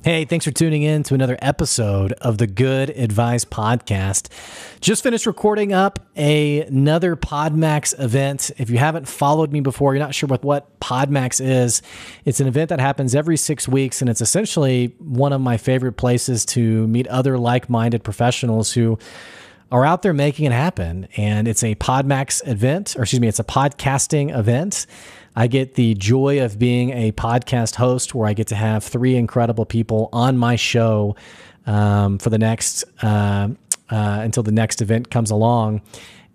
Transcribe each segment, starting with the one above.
Hey, thanks for tuning in to another episode of the Good Advice Podcast. Just finished recording up another PodMax event. If you haven't followed me before, you're not sure what PodMax is. It's an event that happens every 6 weeks, and it's essentially one of my favorite places to meet other like-minded professionals who are out there making it happen. And it's a PodMax event, it's a podcasting event. I get the joy of being a podcast host where I get to have 3 incredible people on my show for the next until the next event comes along.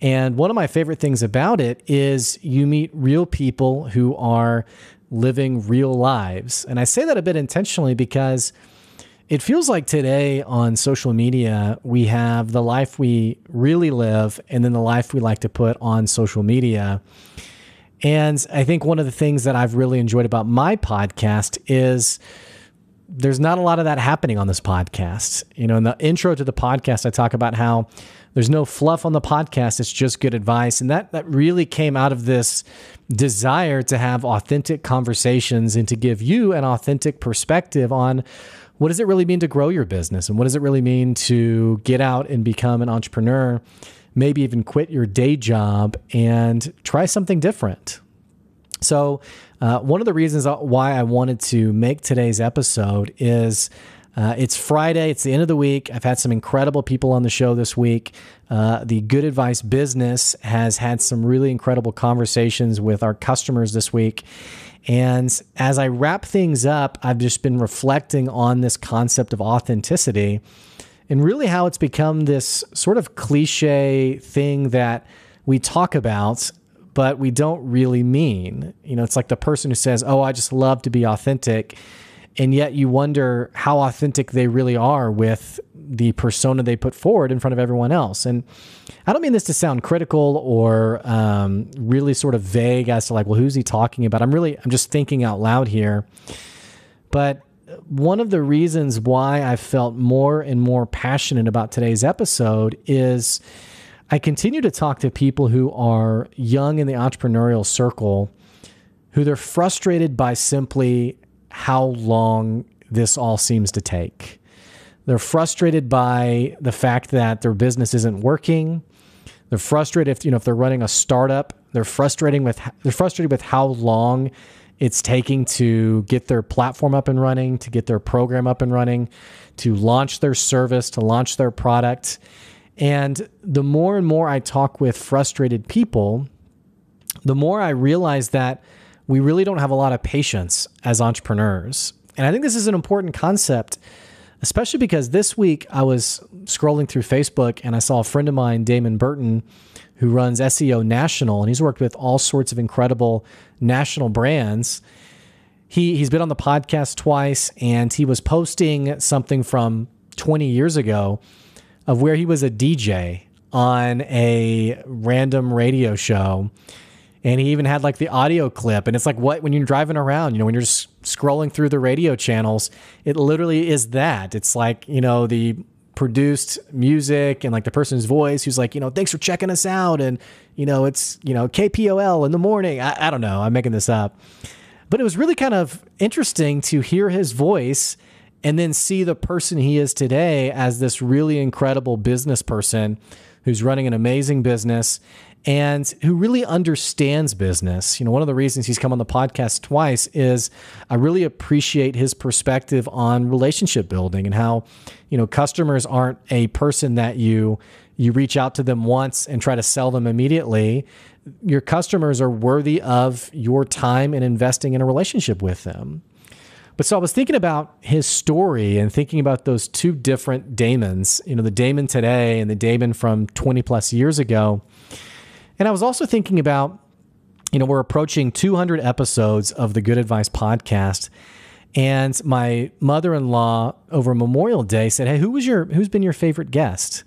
And one of my favorite things about it is you meet real people who are living real lives. And I say that a bit intentionally because it feels like today on social media, we have the life we really live and then the life we like to put on social media. And I think one of the things that I've really enjoyed about my podcast is there's not a lot of that happening on this podcast. You know, in the intro to the podcast, I talk about how there's no fluff on the podcast. It's just good advice. And that really came out of this desire to have authentic conversations and to give you an authentic perspective on what does it really mean to grow your business? And what does it really mean to get out and become an entrepreneur? Maybe even quit your day job and try something different. So one of the reasons why I wanted to make today's episode is it's Friday. It's the end of the week. I've had some incredible people on the show this week. The Good Advice business has had some really incredible conversations with our customers this week. And as I wrap things up, I've just been reflecting on this concept of authenticity and really how it's become this sort of cliche thing that we talk about, but we don't really mean. You know, it's like the person who says, oh, I just love to be authentic. And yet you wonder how authentic they really are with the persona they put forward in front of everyone else. And I don't mean this to sound critical or really sort of vague as to like, well, who's he talking about? I'm just thinking out loud here. But one of the reasons why I felt more and more passionate about today's episode is I continue to talk to people who are young in the entrepreneurial circle, who they're frustrated by simply how long this all seems to take. They're frustrated by the fact that their business isn't working. They're frustrated if they're running a startup. They're frustrated with how long it's taking to get their platform up and running, to get their program up and running, to launch their service, to launch their product. And the more and more I talk with frustrated people, the more I realize that we really don't have a lot of patience as entrepreneurs. And I think this is an important concept, especially because this week I was scrolling through Facebook and I saw a friend of mine, Damon Burton, who runs SEO National, and he's worked with all sorts of incredible national brands. He's been on the podcast twice, and he was posting something from 20 years ago of where he was a DJ on a random radio show. And he even had like the audio clip. And it's like when you're driving around, when you're just scrolling through the radio channels, it literally is that. It's like, the produced music and like the person's voice who's like, thanks for checking us out. And, it's, KPOL in the morning. I don't know. I'm making this up. But it was really kind of interesting to hear his voice and then see the person he is today as this really incredible business person who's running an amazing business and who really understands business. One of the reasons he's come on the podcast twice is I really appreciate his perspective on relationship building and how, customers aren't a person that you reach out to them once and try to sell them immediately. Your customers are worthy of your time and investing in a relationship with them. But so I was thinking about his story and thinking about those 2 different Damons, the Damon today and the Damon from 20 plus years ago. And I was also thinking about, we're approaching 200 episodes of the Good Advice podcast. And my mother-in-law over Memorial Day said, hey, who's been your favorite guest?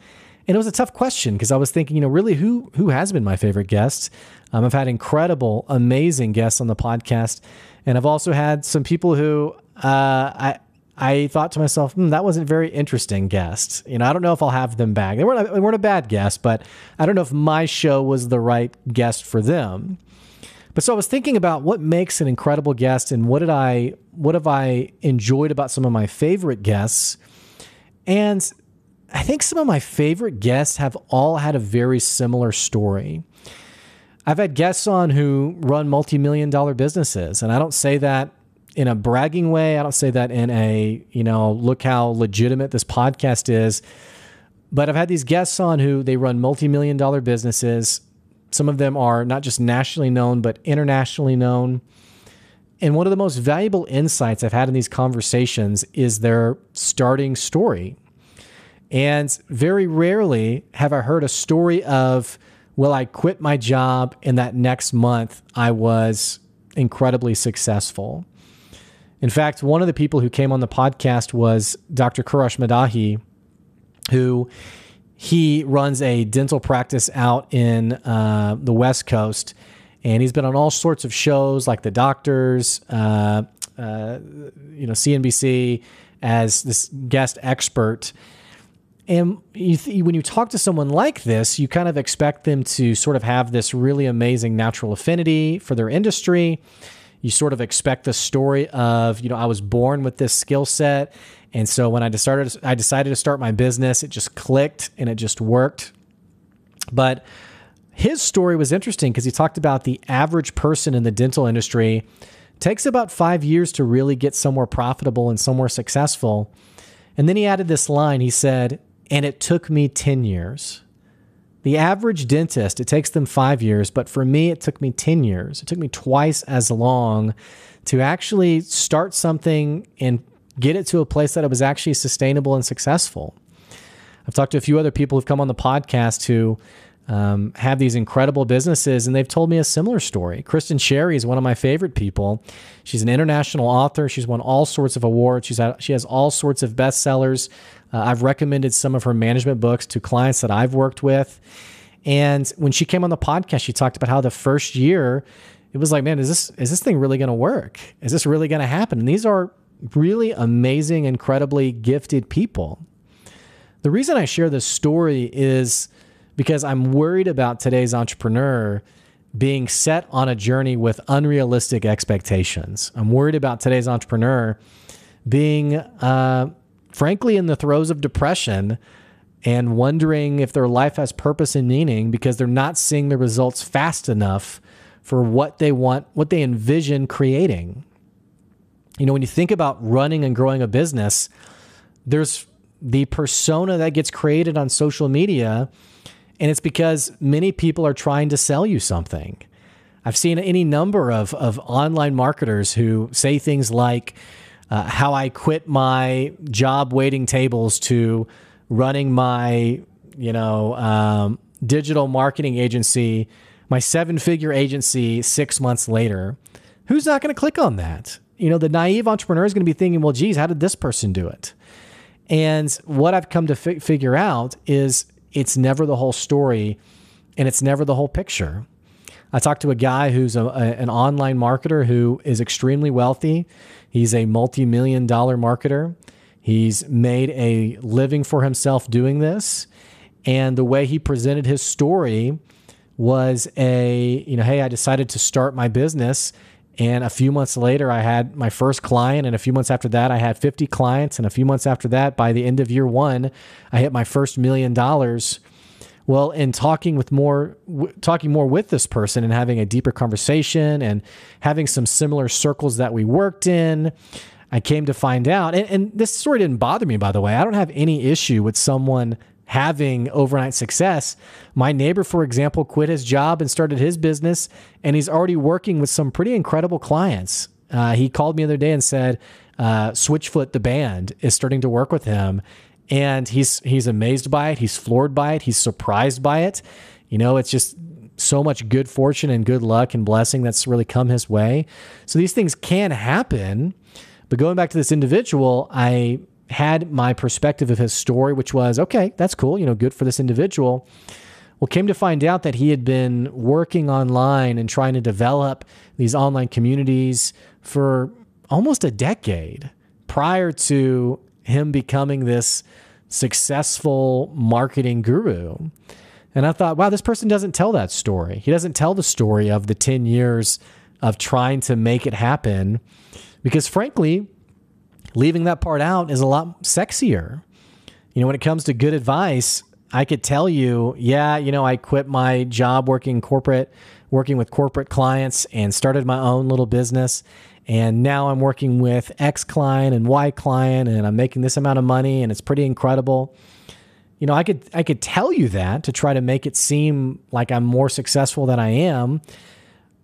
And it was a tough question because I was thinking, really, who has been my favorite guest? I've had incredible, amazing guests on the podcast. And I've also had some people who I thought to myself, that wasn't a very interesting guest. I don't know if I'll have them back. They weren't a bad guest, but I don't know if my show was the right guest for them. But so I was thinking about what makes an incredible guest and what have I enjoyed about some of my favorite guests. And I think some of my favorite guests have all had a very similar story. I've had guests on who run multi-million dollar businesses, and I don't say that in a bragging way. I don't say that in a, look how legitimate this podcast is. But I've had these guests on who they run multi-million dollar businesses. Some of them are not just nationally known, but internationally known. And one of the most valuable insights I've had in these conversations is their starting story. And very rarely have I heard a story of, well, I quit my job and that next month I was incredibly successful. In fact, one of the people who came on the podcast was Dr. Kourosh Madahi, who he runs a dental practice out in the West Coast. And he's been on all sorts of shows like The Doctors, CNBC as this guest expert. And when you talk to someone like this, you kind of expect them to sort of have this really amazing natural affinity for their industry. You sort of expect the story of, I was born with this skill set. And so when I decided to start my business, it just clicked and it just worked. But his story was interesting because he talked about the average person in the dental industry takes about 5 years to really get somewhere profitable and somewhere successful. And then he added this line. He said, and it took me 10 years. The average dentist, it takes them 5 years, but for me, it took me 10 years. It took me twice as long to actually start something and get it to a place that it was actually sustainable and successful. I've talked to a few other people who've come on the podcast who have these incredible businesses, and they've told me a similar story. Kristen Sherry is one of my favorite people. She's an international author. She's won all sorts of awards. She has all sorts of bestsellers. I've recommended some of her management books to clients that I've worked with. And when she came on the podcast, she talked about how the first year, it was like, man, is this thing really going to work? Is this really going to happen? And these are really amazing, incredibly gifted people. The reason I share this story is because I'm worried about today's entrepreneur being set on a journey with unrealistic expectations. I'm worried about today's entrepreneur being, frankly, in the throes of depression and wondering if their life has purpose and meaning because they're not seeing the results fast enough for what they want, what they envision creating. When you think about running and growing a business, there's the persona that gets created on social media, and it's because many people are trying to sell you something. I've seen any number of online marketers who say things like how I quit my job waiting tables to running my, digital marketing agency, my 7-figure agency 6 months later. Who's not going to click on that? The naive entrepreneur is going to be thinking, well, geez, how did this person do it? And what I've come to figure out is it's never the whole story and it's never the whole picture. I talked to a guy who's an online marketer who is extremely wealthy. He's a multi-million-dollar marketer. He's made a living for himself doing this. And the way he presented his story was hey, I decided to start my business. And a few months later, I had my first client. And a few months after that, I had 50 clients. And a few months after that, by the end of year one, I hit my first $1 million. Well, in talking more with this person and having a deeper conversation and having some similar circles that we worked in, I came to find out, and this story didn't bother me, by the way. I don't have any issue with someone having overnight success. My neighbor, for example, quit his job and started his business, and he's already working with some pretty incredible clients. He called me the other day and said, Switchfoot, the band, is starting to work with him. And he's amazed by it. He's floored by it. He's surprised by it. It's just so much good fortune and good luck and blessing that's really come his way. So these things can happen. But going back to this individual, I had my perspective of his story, which was, okay, that's cool. Good for this individual. Well, came to find out that he had been working online and trying to develop these online communities for almost a decade prior to him becoming this successful marketing guru. And I thought, wow, this person doesn't tell that story. He doesn't tell the story of the 10 years of trying to make it happen, because frankly, leaving that part out is a lot sexier. When it comes to good advice, I could tell you, I quit my job working with corporate clients and started my own little business. And now I'm working with X client and Y client, and I'm making this amount of money, and it's pretty incredible. I could tell you that to try to make it seem like I'm more successful than I am.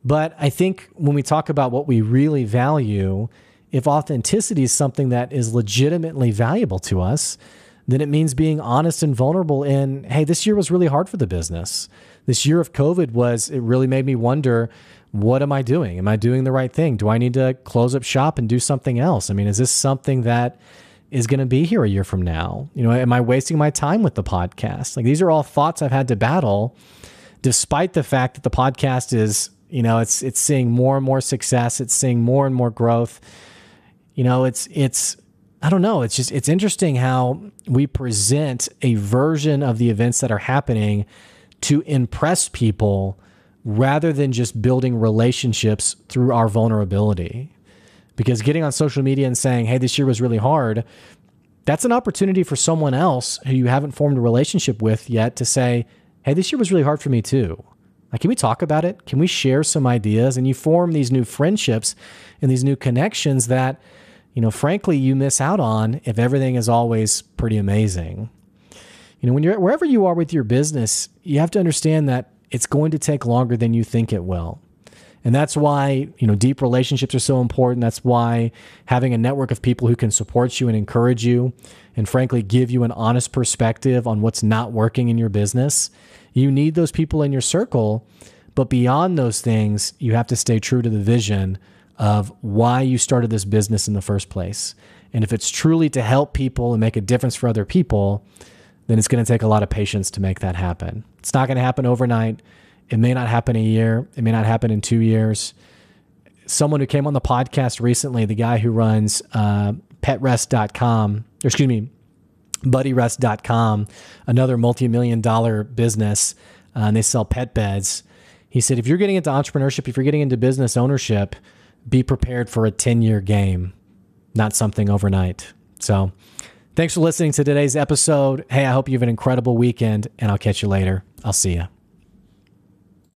But I think when we talk about what we really value, if authenticity is something that is legitimately valuable to us, then it means being honest and vulnerable in, hey, this year was really hard for the business. This year of COVID it really made me wonder, what am I doing? Am I doing the right thing? Do I need to close up shop and do something else? I mean, is this something that is going to be here a year from now? Am I wasting my time with the podcast? Like, these are all thoughts I've had to battle, despite the fact that the podcast is, it's seeing more and more success. It's seeing more and more growth. I don't know. It's interesting how we present a version of the events that are happening to impress people rather than just building relationships through our vulnerability. Because getting on social media and saying, hey, this year was really hard, that's an opportunity for someone else who you haven't formed a relationship with yet to say, hey, this year was really hard for me too. Like, can we talk about it? Can we share some ideas? And you form these new friendships and these new connections that, frankly, you miss out on if everything is always pretty amazing. When you're wherever you are with your business, you have to understand that it's going to take longer than you think it will. And that's why, deep relationships are so important. That's why having a network of people who can support you and encourage you and frankly give you an honest perspective on what's not working in your business. You need those people in your circle, but beyond those things, you have to stay true to the vision of why you started this business in the first place. And if it's truly to help people and make a difference for other people, then it's going to take a lot of patience to make that happen. It's not going to happen overnight. It may not happen a year. It may not happen in 2 years. Someone who came on the podcast recently, the guy who runs BuddyRest.com, another multi-million-dollar business, and they sell pet beds. He said, if you're getting into entrepreneurship, if you're getting into business ownership, be prepared for a 10-year game, not something overnight. So thanks for listening to today's episode. Hey, I hope you have an incredible weekend, and I'll catch you later. I'll see you.